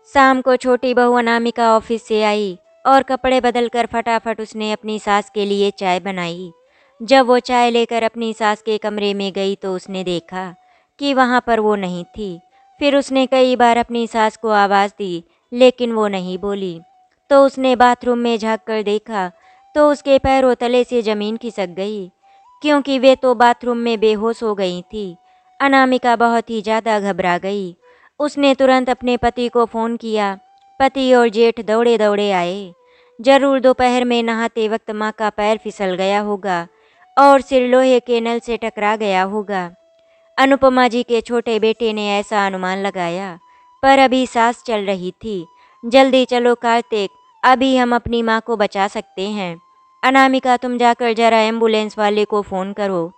शाम को छोटी बहू अनामिका ऑफिस से आई और कपड़े बदलकर फटाफट उसने अपनी सास के लिए चाय बनाई। जब वो चाय लेकर अपनी सास के कमरे में गई तो उसने देखा कि वहाँ पर वो नहीं थी। फिर उसने कई बार अपनी सास को आवाज़ दी, लेकिन वो नहीं बोली। तो उसने बाथरूम में झाँक कर देखा तो उसके पैरों तले से ज़मीन खिसक गई, क्योंकि वे तो बाथरूम में बेहोश हो गई थी। अनामिका बहुत ही ज़्यादा घबरा गई। उसने तुरंत अपने पति को फ़ोन किया। पति और जेठ दौड़े दौड़े आए। जरूर दोपहर में नहाते वक्त माँ का पैर फिसल गया होगा और सिर लोहे के नल से टकरा गया होगा। अनुपमा जी के छोटे बेटे ने ऐसा अनुमान लगाया, पर अभी सांस चल रही थी। जल्दी चलो कार्तिक, अभी हम अपनी माँ को बचा सकते हैं। अनामिका, तुम जाकर जरा एम्बुलेंस वाले को फ़ोन करो।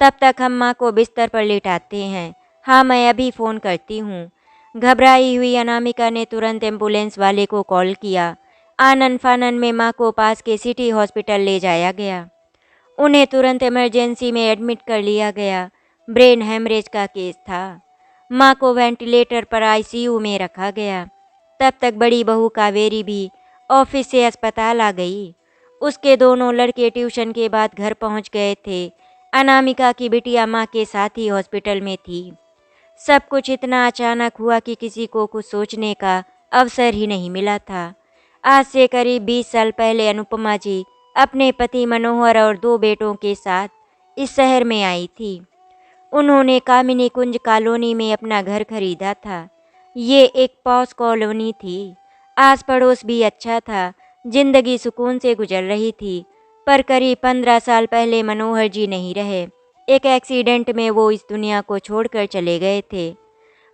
तब तक हम माँ को बिस्तर पर लिटाते हैं। हाँ, मैं अभी फ़ोन करती हूँ। घबराई हुई अनामिका ने तुरंत एम्बुलेंस वाले को कॉल किया। आनन फानन में माँ को पास के सिटी हॉस्पिटल ले जाया गया। उन्हें तुरंत इमरजेंसी में एडमिट कर लिया गया। ब्रेन हेमरेज का केस था। माँ को वेंटिलेटर पर आईसीयू में रखा गया। तब तक बड़ी बहू कावेरी भी ऑफिस से अस्पताल आ गई। उसके दोनों लड़के ट्यूशन के बाद घर पहुंच गए थे। अनामिका की बिटिया माँ के साथ ही हॉस्पिटल में थी। सब कुछ इतना अचानक हुआ कि किसी को कुछ सोचने का अवसर ही नहीं मिला था। आज से करीब 20 साल पहले अनुपमा जी अपने पति मनोहर और 2 बेटों के साथ इस शहर में आई थी। उन्होंने कामिनी कुंज कॉलोनी में अपना घर खरीदा था। ये एक पॉश कॉलोनी थी। आस पड़ोस भी अच्छा था। जिंदगी सुकून से गुजर रही थी। पर करीब 15 साल पहले मनोहर जी नहीं रहे। एक एक्सीडेंट में वो इस दुनिया को छोड़कर चले गए थे।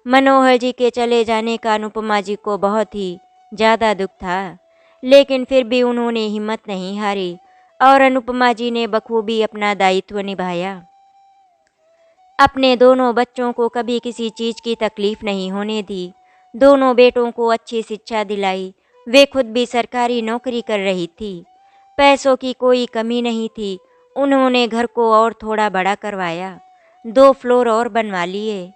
मनोहर जी के चले जाने का अनुपमा जी को बहुत ही ज़्यादा दुख था, लेकिन फिर भी उन्होंने हिम्मत नहीं हारी और अनुपमा जी ने बखूबी अपना दायित्व निभाया। अपने दोनों बच्चों को कभी किसी चीज़ की तकलीफ नहीं होने दी। दोनों बेटों को अच्छी शिक्षा दिलाई। वे खुद भी सरकारी नौकरी कर रही थी। पैसों की कोई कमी नहीं थी। उन्होंने घर को और थोड़ा बड़ा करवाया। 2 फ्लोर और बनवा लिए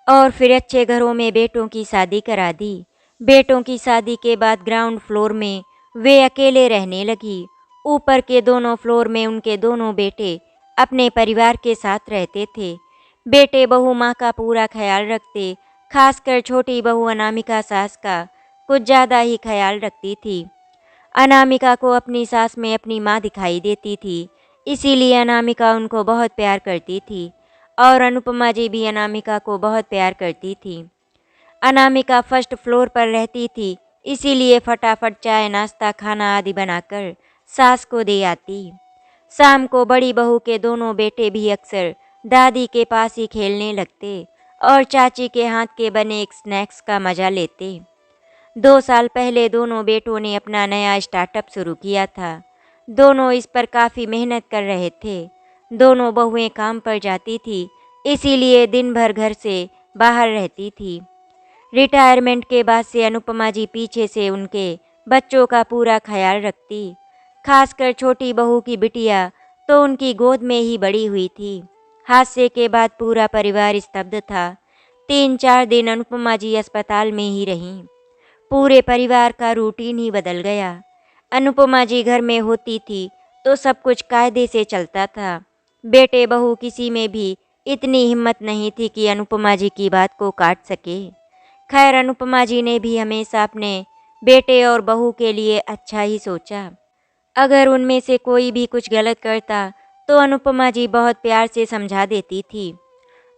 और फिर अच्छे घरों में बेटों की शादी करा दी। बेटों की शादी के बाद ग्राउंड फ्लोर में वे अकेले रहने लगी। ऊपर के दोनों फ्लोर में उनके दोनों बेटे अपने परिवार के साथ रहते थे। बेटे बहू माँ का पूरा ख्याल रखते, खासकर छोटी बहू अनामिका सास का कुछ ज़्यादा ही ख्याल रखती थी। अनामिका को अपनी सास में अपनी माँ दिखाई देती थी, इसीलिए अनामिका उनको बहुत प्यार करती थी और अनुपमा जी भी अनामिका को बहुत प्यार करती थी। अनामिका फर्स्ट फ्लोर पर रहती थी, इसीलिए फटाफट चाय नाश्ता खाना आदि बनाकर सास को दे आती। शाम को बड़ी बहू के दोनों बेटे भी अक्सर दादी के पास ही खेलने लगते और चाची के हाथ के बने एक स्नैक्स का मज़ा लेते। 2 साल पहले दोनों बेटों ने अपना नया स्टार्टअप शुरू किया था। दोनों इस पर काफ़ी मेहनत कर रहे थे। दोनों बहुएं काम पर जाती थी, इसीलिए दिन भर घर से बाहर रहती थी। रिटायरमेंट के बाद से अनुपमा जी पीछे से उनके बच्चों का पूरा ख्याल रखती। खासकर छोटी बहू की बिटिया तो उनकी गोद में ही बड़ी हुई थी। हादसे के बाद पूरा परिवार स्तब्ध था। 3-4 दिन अनुपमा जी अस्पताल में ही रहीं। पूरे परिवार का रूटीन ही बदल गया। अनुपमा जी घर में होती थी तो सब कुछ कायदे से चलता था। बेटे बहू किसी में भी इतनी हिम्मत नहीं थी कि अनुपमा जी की बात को काट सके। खैर, अनुपमा जी ने भी हमेशा अपने बेटे और बहू के लिए अच्छा ही सोचा। अगर उनमें से कोई भी कुछ गलत करता तो अनुपमा जी बहुत प्यार से समझा देती थी।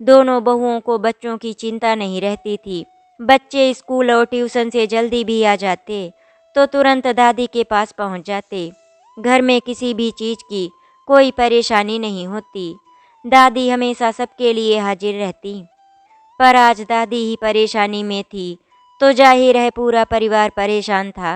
दोनों बहुओं को बच्चों की चिंता नहीं रहती थी। बच्चे स्कूल और ट्यूशन से जल्दी भी आ जाते तो तुरंत दादी के पास पहुंच जाते। घर में किसी भी चीज़ की कोई परेशानी नहीं होती। दादी हमेशा सबके लिए हाजिर रहती। पर आज दादी ही परेशानी में थी तो जाहिर है पूरा परिवार परेशान था।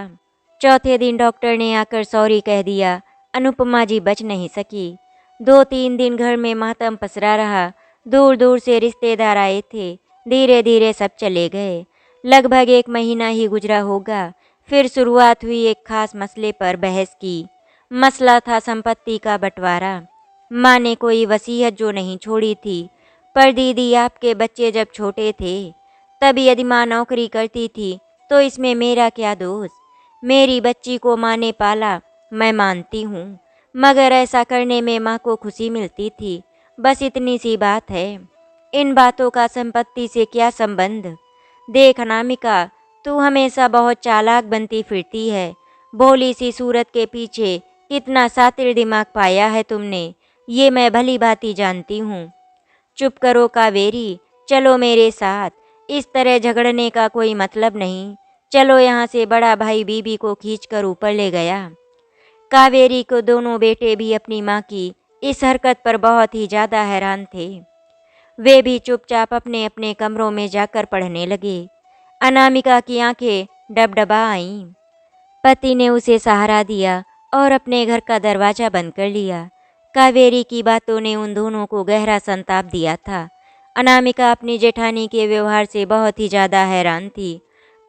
चौथे दिन डॉक्टर ने आकर सॉरी कह दिया। अनुपमा जी बच नहीं सकी। 2-3 दिन घर में मातम पसरा रहा। दूर दूर से रिश्तेदार आए थे। धीरे धीरे सब चले गए। लगभग 1 महीना ही गुजरा होगा। फिर शुरुआत हुई एक खास मसले पर बहस की। मसला था संपत्ति का बंटवारा। माँ ने कोई वसीयत जो नहीं छोड़ी थी, पर दीदी आपके बच्चे जब छोटे थे तब यदि माँ नौकरी करती थी तो इसमें मेरा क्या दोष? मेरी बच्ची को माँ ने पाला, मैं मानती हूँ, मगर ऐसा करने में माँ को खुशी मिलती थी, बस इतनी सी बात है। इन बातों का संपत्ति से क्या संबंध? देख अनामिका, तू हमेशा बहुत चालाक बनती फिरती है। भोली सी सूरत के पीछे कितना शातिर दिमाग पाया है तुमने, ये मैं भली भांति जानती हूँ। चुप करो कावेरी, चलो मेरे साथ। इस तरह झगड़ने का कोई मतलब नहीं। चलो यहाँ से। बड़ा भाई बीबी को खींचकर ऊपर ले गया। कावेरी को दोनों बेटे भी अपनी माँ की इस हरकत पर बहुत ही ज़्यादा हैरान थे। वे भी चुपचाप अपने अपने कमरों में जाकर पढ़ने लगे। अनामिका की आंखें डबडबा आईं। पति ने उसे सहारा दिया और अपने घर का दरवाज़ा बंद कर लिया। कावेरी की बातों ने उन दोनों को गहरा संताप दिया था। अनामिका अपनी जेठानी के व्यवहार से बहुत ही ज़्यादा हैरान थी।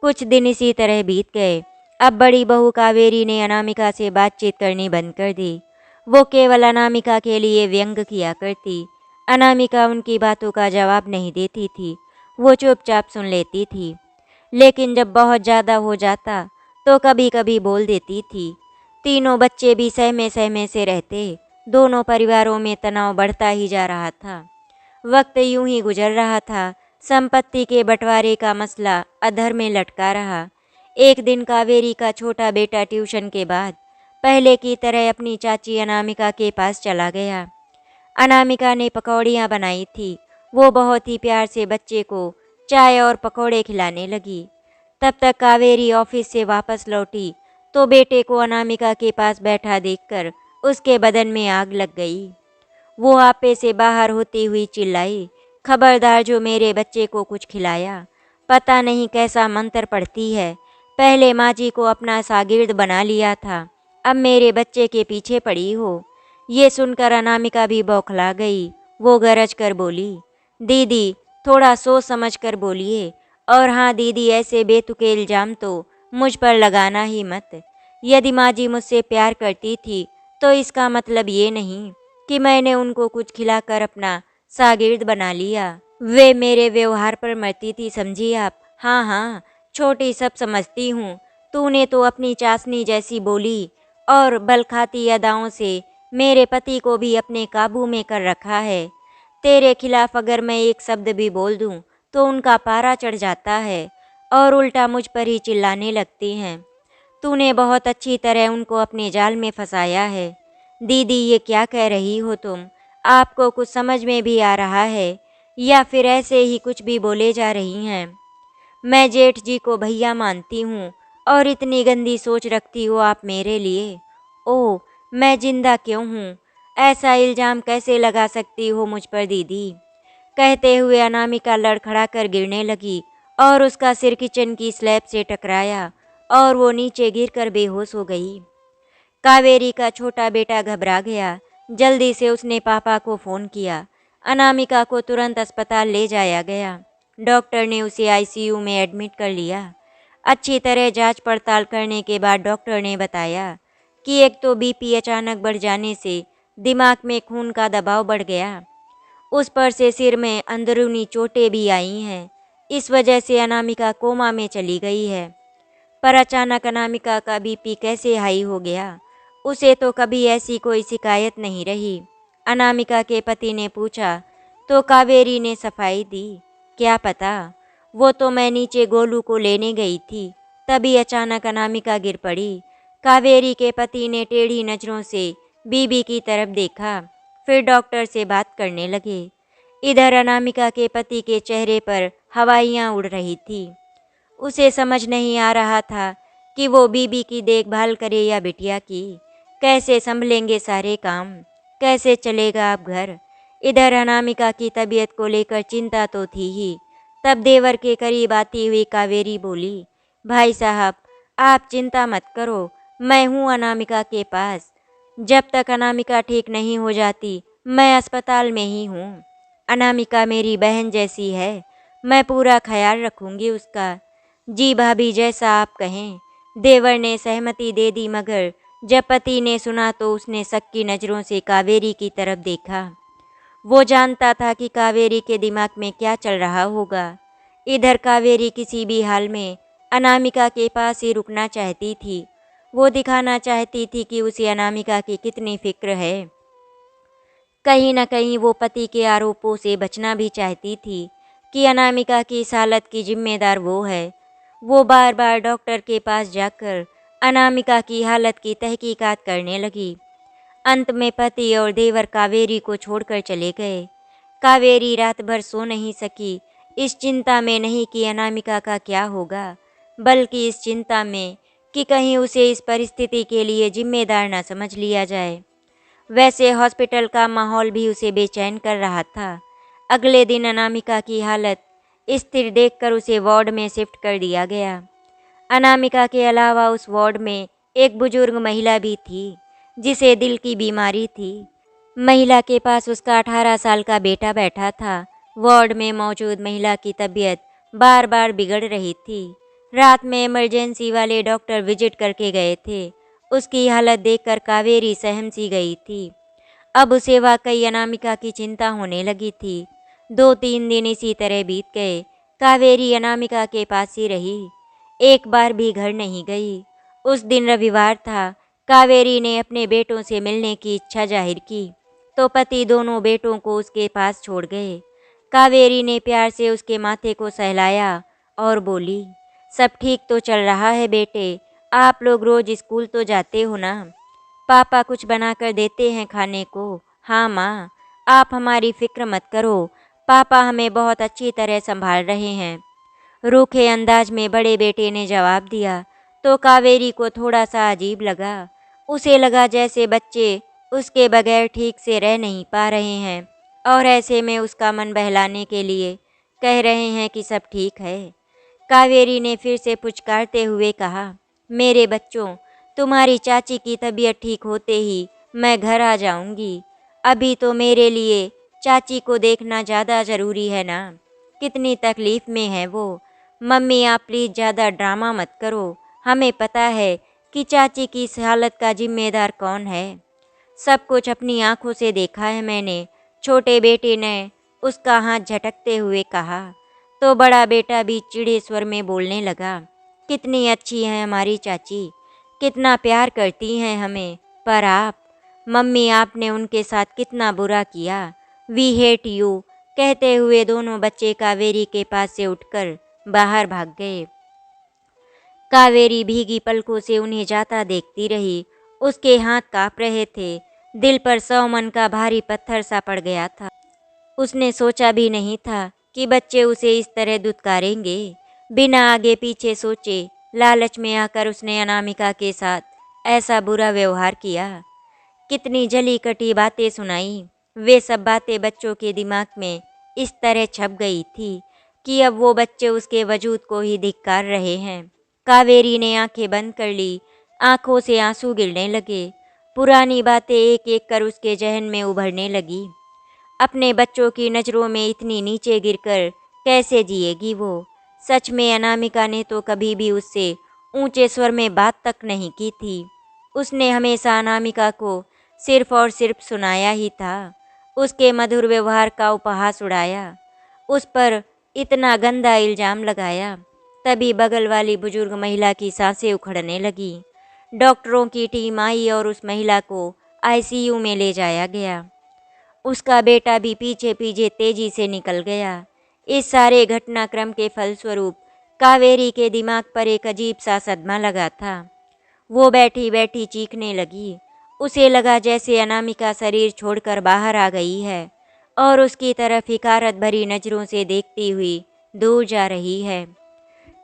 कुछ दिन इसी तरह बीत गए। अब बड़ी बहू कावेरी ने अनामिका से बातचीत करनी बंद कर दी। वो केवल अनामिका के लिए व्यंग किया करती। अनामिका उनकी बातों का जवाब नहीं देती थी, वो चुपचाप सुन लेती थी। लेकिन जब बहुत ज़्यादा हो जाता तो कभी कभी बोल देती थी। तीनों बच्चे भी सहमे सहमे से रहते। दोनों परिवारों में तनाव बढ़ता ही जा रहा था। वक्त यूं ही गुजर रहा था। संपत्ति के बंटवारे का मसला अधर में लटका रहा। एक दिन कावेरी का छोटा बेटा ट्यूशन के बाद पहले की तरह अपनी चाची अनामिका के पास चला गया। अनामिका ने पकौड़ियाँ बनाई थी। वो बहुत ही प्यार से बच्चे को चाय और पकौड़े खिलाने लगी। तब तक कावेरी ऑफिस से वापस लौटी तो बेटे को अनामिका के पास बैठा देखकर उसके बदन में आग लग गई। वो आपे से बाहर होती हुई चिल्लाई, खबरदार जो मेरे बच्चे को कुछ खिलाया। पता नहीं कैसा मंत्र पढ़ती है। पहले माँ जी को अपना शागिर्द बना लिया था, अब मेरे बच्चे के पीछे पड़ी हो। ये सुनकर अनामिका भी बौखला गई। वो गरज कर बोली, दीदी थोड़ा सोच समझ कर बोलिए। और हाँ दीदी, ऐसे बेतुके इल्ज़ाम तो मुझ पर लगाना ही मत। यदि माँ जी मुझसे प्यार करती थी तो इसका मतलब ये नहीं कि मैंने उनको कुछ खिलाकर अपना शागिर्द बना लिया। वे मेरे व्यवहार पर मरती थी, समझी आप। हाँ हाँ, छोटी सब समझती हूँ। तूने तो अपनी चाशनी जैसी बोली और बलखाती अदाओं से मेरे पति को भी अपने काबू में कर रखा है। तेरे खिलाफ अगर मैं एक शब्द भी बोल दूँ तो उनका पारा चढ़ जाता है और उल्टा मुझ पर ही चिल्लाने लगती हैं। तूने बहुत अच्छी तरह उनको अपने जाल में फंसाया है। दीदी ये क्या कह रही हो तुम? आपको कुछ समझ में भी आ रहा है या फिर ऐसे ही कुछ भी बोले जा रही हैं? मैं जेठ जी को भैया मानती हूँ और इतनी गंदी सोच रखती हो आप मेरे लिए? ओह, मैं जिंदा क्यों हूँ? ऐसा इल्ज़ाम कैसे लगा सकती हो मुझ पर दीदी? कहते हुए अनामिका लड़खड़ा कर गिरने लगी और उसका सिर किचन की स्लैब से टकराया और वो नीचे गिरकर बेहोश हो गई। कावेरी का छोटा बेटा घबरा गया। जल्दी से उसने पापा को फ़ोन किया। अनामिका को तुरंत अस्पताल ले जाया गया। डॉक्टर ने उसे आईसीयू में एडमिट कर लिया। अच्छी तरह जांच पड़ताल करने के बाद डॉक्टर ने बताया कि एक तो बीपी अचानक बढ़ जाने से दिमाग में खून का दबाव बढ़ गया, उस पर से सिर में अंदरूनी चोटें भी आई हैं। इस वजह से अनामिका कोमा में चली गई है। पर अचानक अनामिका का बीपी कैसे हाई हो गया? उसे तो कभी ऐसी कोई शिकायत नहीं रही। अनामिका के पति ने पूछा तो कावेरी ने सफाई दी, क्या पता, वो तो मैं नीचे गोलू को लेने गई थी, तभी अचानक अनामिका गिर पड़ी। कावेरी के पति ने टेढ़ी नज़रों से बीबी की तरफ देखा, फिर डॉक्टर से बात करने लगे। इधर अनामिका के पति के चेहरे पर हवाइयाँ उड़ रही थी। उसे समझ नहीं आ रहा था कि वो बीबी की देखभाल करे या बिटिया की। कैसे संभलेंगे सारे काम, कैसे चलेगा अब घर। इधर अनामिका की तबीयत को लेकर चिंता तो थी ही। तब देवर के करीब आती हुई कावेरी बोली, भाई साहब आप चिंता मत करो, मैं हूँ अनामिका के पास। जब तक अनामिका ठीक नहीं हो जाती मैं अस्पताल में ही हूँ। अनामिका मेरी बहन जैसी है, मैं पूरा ख्याल रखूँगी उसका। जी भाभी, जैसा आप कहें। देवर ने सहमति दे दी, मगर जब पति ने सुना तो उसने शक की नज़रों से कावेरी की तरफ देखा। वो जानता था कि कावेरी के दिमाग में क्या चल रहा होगा। इधर कावेरी किसी भी हाल में अनामिका के पास ही रुकना चाहती थी। वो दिखाना चाहती थी कि उसे अनामिका की कितनी फिक्र है। कहीं न कहीं वो पति के आरोपों से बचना भी चाहती थी कि अनामिका की इस हालत की जिम्मेदार वो है। वो बार बार डॉक्टर के पास जाकर अनामिका की हालत की तहकीकात करने लगी। अंत में पति और देवर कावेरी को छोड़कर चले गए। कावेरी रात भर सो नहीं सकी, इस चिंता में नहीं कि अनामिका का क्या होगा, बल्कि इस चिंता में कि कहीं उसे इस परिस्थिति के लिए जिम्मेदार न समझ लिया जाए। वैसे हॉस्पिटल का माहौल भी उसे बेचैन कर रहा था। अगले दिन अनामिका की हालत स्थिर देखकर उसे वार्ड में शिफ्ट कर दिया गया। अनामिका के अलावा उस वार्ड में एक बुजुर्ग महिला भी थी, जिसे दिल की बीमारी थी। महिला के पास उसका 18 साल का बेटा बैठा था। वार्ड में मौजूद महिला की तबीयत बार बार बिगड़ रही थी। रात में इमरजेंसी वाले डॉक्टर विजिट करके गए थे। उसकी हालत देखकर कावेरी सहम सी गई थी। अब उसे वाकई अनामिका की चिंता होने लगी थी। 2-3 दिन इसी तरह बीत गए। कावेरी अनामिका के पास ही रही, एक बार भी घर नहीं गई। उस दिन रविवार था। कावेरी ने अपने बेटों से मिलने की इच्छा जाहिर की तो पति दोनों बेटों को उसके पास छोड़ गए। कावेरी ने प्यार से उसके माथे को सहलाया और बोली, सब ठीक तो चल रहा है बेटे, आप लोग रोज स्कूल तो जाते हो ना? पापा कुछ बनाकर देते हैं खाने को। हाँ माँ, आप हमारी फिक्र मत करो, पापा हमें बहुत अच्छी तरह संभाल रहे हैं। रूखे अंदाज में बड़े बेटे ने जवाब दिया तो कावेरी को थोड़ा सा अजीब लगा। उसे लगा जैसे बच्चे उसके बगैर ठीक से रह नहीं पा रहे हैं और ऐसे में उसका मन बहलाने के लिए कह रहे हैं कि सब ठीक है। कावेरी ने फिर से पुचकारते हुए कहा, मेरे बच्चों, तुम्हारी चाची की तबीयत ठीक होते ही मैं घर आ जाऊंगी। अभी तो मेरे लिए चाची को देखना ज़्यादा ज़रूरी है ना। कितनी तकलीफ़ में है वो। मम्मी आप प्लीज़ ज़्यादा ड्रामा मत करो। हमें पता है कि चाची की इस हालत का जिम्मेदार कौन है। सब कुछ अपनी आंखों से देखा है मैंने। छोटे बेटे ने उसका हाथ झटकते हुए कहा तो बड़ा बेटा भी चिढ़े स्वर में बोलने लगा, कितनी अच्छी है हमारी चाची, कितना प्यार करती हैं हमें। पर आप, मम्मी आपने उनके साथ कितना बुरा किया। We hate you. कहते हुए दोनों बच्चे कावेरी के पास से उठकर बाहर भाग गए। कावेरी भीगी पलकों से उन्हें जाता देखती रही। उसके हाथ कांप रहे थे। दिल पर 100 मन का भारी पत्थर सा पड़ गया था। उसने सोचा भी नहीं था कि बच्चे उसे इस तरह दुत्कारेंगे। बिना आगे पीछे सोचे लालच में आकर उसने अनामिका के साथ ऐसा बुरा व्यवहार किया। कितनी जली कटी बातें सुनाई। वे सब बातें बच्चों के दिमाग में इस तरह छप गई थी कि अब वो बच्चे उसके वजूद को ही धिक्कार रहे हैं। कावेरी ने आंखें बंद कर ली। आंखों से आंसू गिरने लगे। पुरानी बातें एक एक कर उसके जहन में उभरने लगी। अपने बच्चों की नज़रों में इतनी नीचे गिरकर कैसे जिएगी वो। सच में अनामिका ने तो कभी भी उससे ऊंचे स्वर में बात तक नहीं की थी। उसने हमेशा अनामिका को सिर्फ और सिर्फ सुनाया ही था। उसके मधुर व्यवहार का उपहास उड़ाया। उस पर इतना गंदा इल्ज़ाम लगाया। तभी बगल वाली बुजुर्ग महिला की सांसें उखड़ने लगी। डॉक्टरों की टीम आई और उस महिला को आईसीयू में ले जाया गया। उसका बेटा भी पीछे पीछे तेजी से निकल गया। इस सारे घटनाक्रम के फलस्वरूप कावेरी के दिमाग पर एक अजीब सा सदमा लगा था। वो बैठी बैठी चीखने लगी। उसे लगा जैसे अनामिका शरीर छोड़कर बाहर आ गई है और उसकी तरफ हिकारत भरी नज़रों से देखती हुई दूर जा रही है।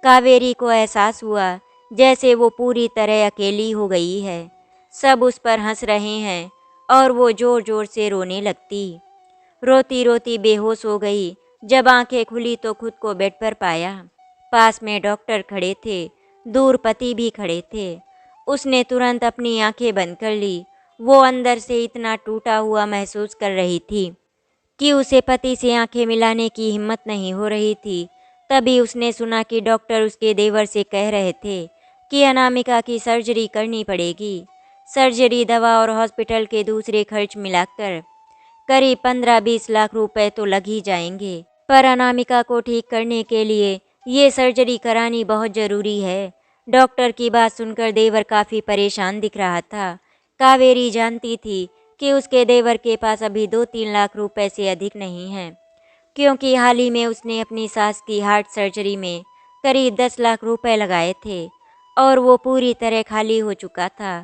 कावेरी को एहसास हुआ जैसे वो पूरी तरह अकेली हो गई है। सब उस पर हंस रहे हैं और वो ज़ोर ज़ोर से रोने लगती। रोती रोती बेहोश हो गई। जब आंखें खुली तो खुद को बेड पर पाया। पास में डॉक्टर खड़े थे, दूर पति भी खड़े थे। उसने तुरंत अपनी आंखें बंद कर ली। वो अंदर से इतना टूटा हुआ महसूस कर रही थी कि उसे पति से आंखें मिलाने की हिम्मत नहीं हो रही थी। तभी उसने सुना कि डॉक्टर उसके देवर से कह रहे थे कि अनामिका की सर्जरी करनी पड़ेगी। सर्जरी, दवा और हॉस्पिटल के दूसरे खर्च मिलाकर करीब 15-20 लाख रुपए तो लग ही जाएंगे। पर अनामिका को ठीक करने के लिए ये सर्जरी करानी बहुत ज़रूरी है। डॉक्टर की बात सुनकर देवर काफ़ी परेशान दिख रहा था। कावेरी जानती थी कि उसके देवर के पास अभी 2-3 लाख रुपए से अधिक नहीं हैं, क्योंकि हाल ही में उसने अपनी सास की हार्ट सर्जरी में करीब 10 लाख रुपए लगाए थे और वो पूरी तरह खाली हो चुका था।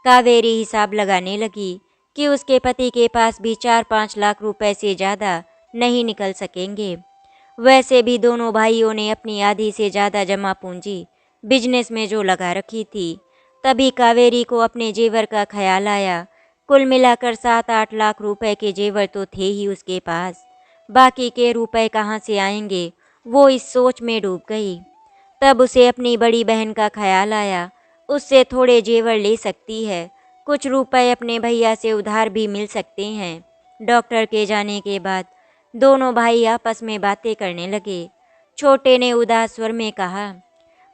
कावेरी हिसाब लगाने लगी कि उसके पति के पास भी 4-5 लाख रुपए से ज़्यादा नहीं निकल सकेंगे। वैसे भी दोनों भाइयों ने अपनी आधी से ज़्यादा जमा पूंजी बिजनेस में जो लगा रखी थी। तभी कावेरी को अपने जेवर का ख्याल आया। कुल मिलाकर 7-8 लाख रुपए के जेवर तो थे ही उसके पास। बाकी के रुपए कहाँ से आएंगे, वो इस सोच में डूब गई। तब उसे अपनी बड़ी बहन का ख्याल आया। उससे थोड़े जेवर ले सकती है, कुछ रुपए अपने भैया से उधार भी मिल सकते हैं। डॉक्टर के जाने के बाद दोनों भाई आपस में बातें करने लगे। छोटे ने उदास स्वर में कहा,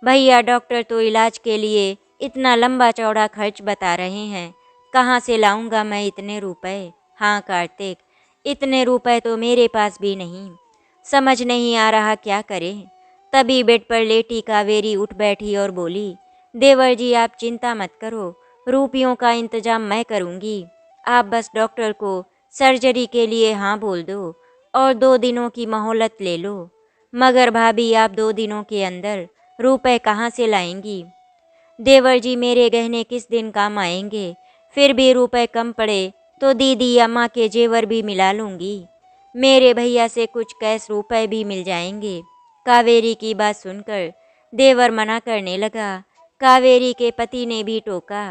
भैया डॉक्टर तो इलाज के लिए इतना लंबा चौड़ा खर्च बता रहे हैं, कहाँ से लाऊंगा मैं इतने रुपए। हाँ कार्तिक, इतने रुपए तो मेरे पास भी नहीं, समझ नहीं आ रहा क्या करें। तभी बेड पर लेटी कावेरी उठ बैठी और बोली, देवर जी आप चिंता मत करो, रुपयों का इंतजाम मैं करूंगी। आप बस डॉक्टर को सर्जरी के लिए हाँ बोल दो और 2 दिनों की मोहलत ले लो। मगर भाभी आप 2 दिनों के अंदर रुपए कहाँ से लाएंगी? देवर जी मेरे गहने किस दिन काम आएंगे? फिर भी रुपए कम पड़े तो दीदी या माँ के जेवर भी मिला लूँगी। मेरे भैया से कुछ कैश रुपए भी मिल जाएंगे। कावेरी की बात सुनकर देवर मना करने लगा। कावेरी के पति ने भी टोका,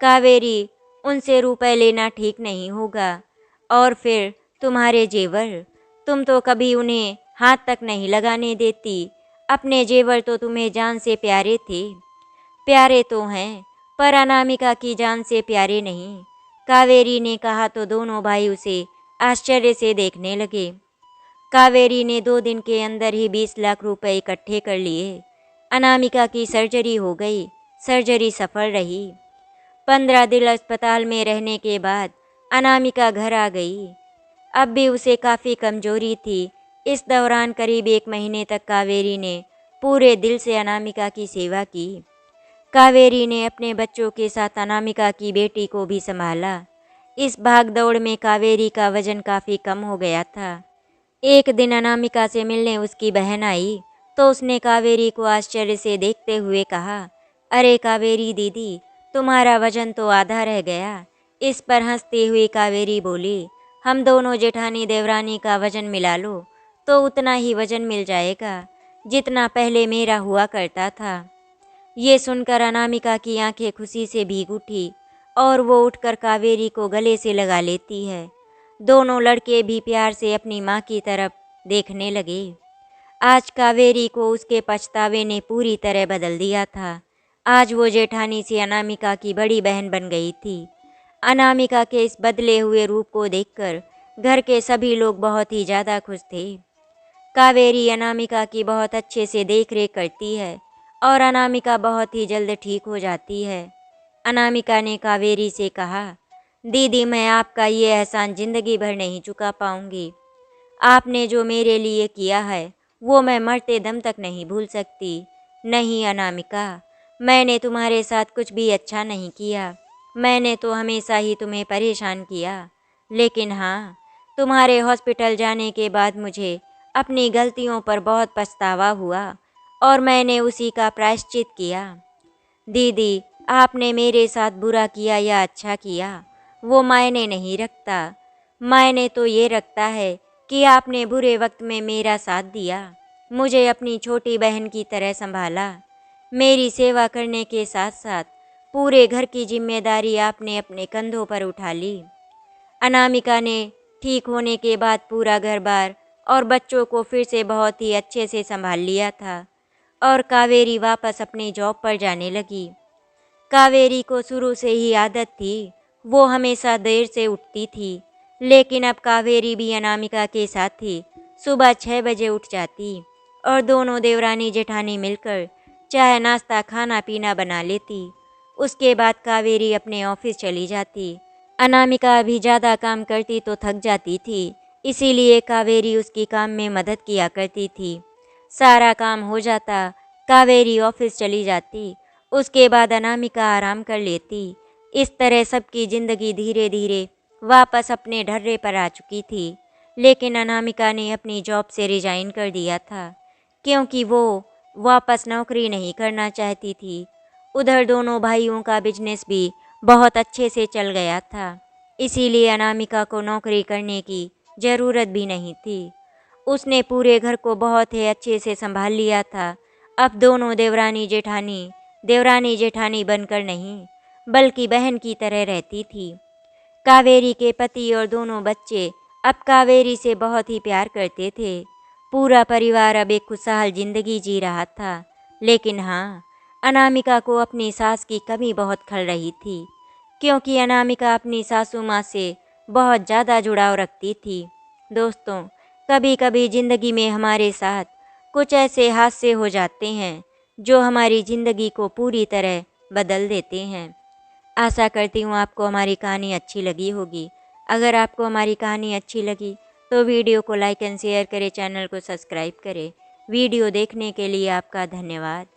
कावेरी उनसे रुपए लेना ठीक नहीं होगा। और फिर तुम्हारे जेवर, तुम तो कभी उन्हें हाथ तक नहीं लगाने देती। अपने जेवर तो तुम्हें जान से प्यारे थे। प्यारे तो हैं, पर अनामिका की जान से प्यारे नहीं। कावेरी ने कहा तो दोनों भाई उसे आश्चर्य से देखने लगे। कावेरी ने 2 दिन के अंदर ही 20 लाख रुपए इकट्ठे कर लिए। अनामिका की सर्जरी हो गई। सर्जरी सफल रही। 15 दिन अस्पताल में रहने के बाद अनामिका घर आ गई। अब भी उसे काफ़ी कमजोरी थी। इस दौरान करीब 1 महीने तक कावेरी ने पूरे दिल से अनामिका की सेवा की। कावेरी ने अपने बच्चों के साथ अनामिका की बेटी को भी संभाला। इस भाग दौड़ में कावेरी का वजन काफ़ी कम हो गया था। एक दिन अनामिका से मिलने उसकी बहन आई तो उसने कावेरी को आश्चर्य से देखते हुए कहा, अरे कावेरी दीदी, तुम्हारा वजन तो आधा रह गया। इस पर हंसती हुई कावेरी बोली, हम दोनों जेठानी देवरानी का वजन मिला लो तो उतना ही वजन मिल जाएगा जितना पहले मेरा हुआ करता था। ये सुनकर अनामिका की आंखें खुशी से भीग उठी और वो उठकर कावेरी को गले से लगा लेती है। दोनों लड़के भी प्यार से अपनी माँ की तरफ देखने लगे। आज कावेरी को उसके पछतावे ने पूरी तरह बदल दिया था। आज वो जेठानी से अनामिका की बड़ी बहन बन गई थी। अनामिका के इस बदले हुए रूप को देखकर घर के सभी लोग बहुत ही ज़्यादा खुश थे। कावेरी अनामिका की बहुत अच्छे से देख रेख करती है और अनामिका बहुत ही जल्द ठीक हो जाती है। अनामिका ने कावेरी से कहा, दीदी मैं आपका ये एहसान ज़िंदगी भर नहीं चुका पाऊंगी। आपने जो मेरे लिए किया है वो मैं मरते दम तक नहीं भूल सकती। नहीं अनामिका, मैंने तुम्हारे साथ कुछ भी अच्छा नहीं किया। मैंने तो हमेशा ही तुम्हें परेशान किया। लेकिन हाँ, तुम्हारे हॉस्पिटल जाने के बाद मुझे अपनी गलतियों पर बहुत पछतावा हुआ और मैंने उसी का प्रायश्चित किया। दीदी, आपने मेरे साथ बुरा किया या अच्छा किया वो मायने नहीं रखता। मायने तो ये रखता है कि आपने बुरे वक्त में मेरा साथ दिया, मुझे अपनी छोटी बहन की तरह संभाला। मेरी सेवा करने के साथ साथ पूरे घर की जिम्मेदारी आपने अपने कंधों पर उठा ली। अनामिका ने ठीक होने के बाद पूरा घर-बार और बच्चों को फिर से बहुत ही अच्छे से संभाल लिया था और कावेरी वापस अपनी जॉब पर जाने लगी। कावेरी को शुरू से ही आदत थी, वो हमेशा देर से उठती थी, लेकिन अब कावेरी भी अनामिका के साथ ही सुबह 6 बजे उठ जाती और दोनों देवरानी जेठानी मिलकर चाय नाश्ता खाना पीना बना लेती। उसके बाद कावेरी अपने ऑफिस चली जाती। अनामिका अभी ज़्यादा काम करती तो थक जाती थी, इसीलिए कावेरी उसकी काम में मदद किया करती थी। सारा काम हो जाता, कावेरी ऑफिस चली जाती, उसके बाद अनामिका आराम कर लेती। इस तरह सबकी जिंदगी धीरे धीरे वापस अपने ढर्रे पर आ चुकी थी। लेकिन अनामिका ने अपनी जॉब से रिजाइन कर दिया था, क्योंकि वो वापस नौकरी नहीं करना चाहती थी। उधर दोनों भाइयों का बिजनेस भी बहुत अच्छे से चल गया था, इसीलिए अनामिका को नौकरी करने की ज़रूरत भी नहीं थी। उसने पूरे घर को बहुत ही अच्छे से संभाल लिया था। अब दोनों देवरानी जेठानी बनकर नहीं, बल्कि बहन की तरह रहती थी। कावेरी के पति और दोनों बच्चे अब कावेरी से बहुत ही प्यार करते थे। पूरा परिवार अब एक खुशहाल जिंदगी जी रहा था। लेकिन हाँ, अनामिका को अपनी सास की कमी बहुत खल रही थी, क्योंकि अनामिका अपनी सासू माँ से बहुत ज़्यादा जुड़ाव रखती थी। दोस्तों, कभी कभी ज़िंदगी में हमारे साथ कुछ ऐसे हादसे हो जाते हैं जो हमारी ज़िंदगी को पूरी तरह बदल देते हैं। आशा करती हूँ आपको हमारी कहानी अच्छी लगी होगी। अगर आपको हमारी कहानी अच्छी लगी तो वीडियो को लाइक एंड शेयर करें, चैनल को सब्सक्राइब करें। वीडियो देखने के लिए आपका धन्यवाद।